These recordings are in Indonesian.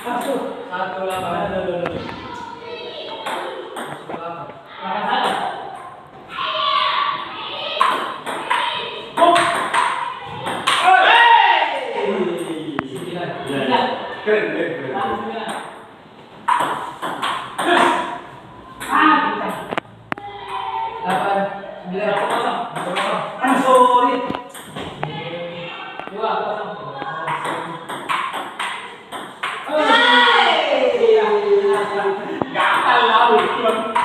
Masuk. 18.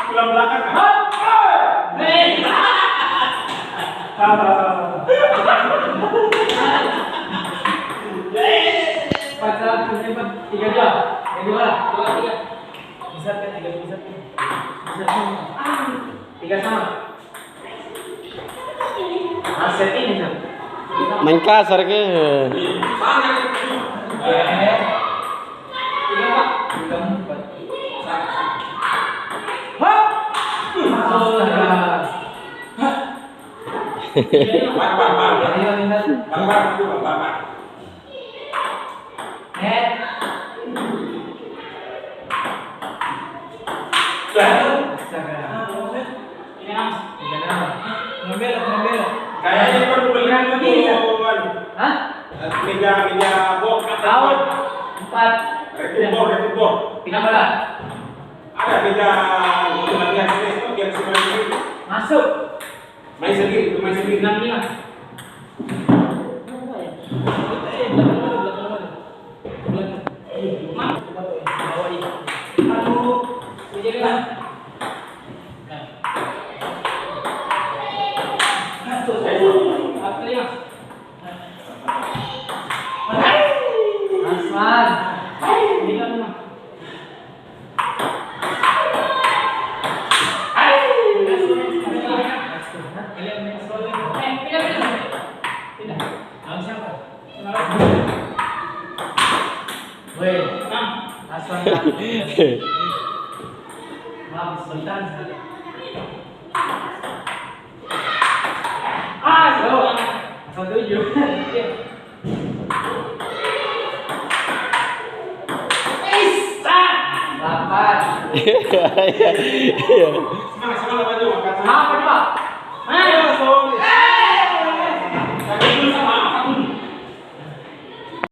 Pulang belakang kan? Tiga dua, bisa kan tiga sama. Aset ini kan. Main kasar ke? Kayaknya perlu belikan itu. Hah? Meja box. Out. 4. Retubor. Pindah bola. Ada meja latihan itu yang sebenarnya Masuk. main sendiri, 65. semangat maju angkat. Apa, Pak?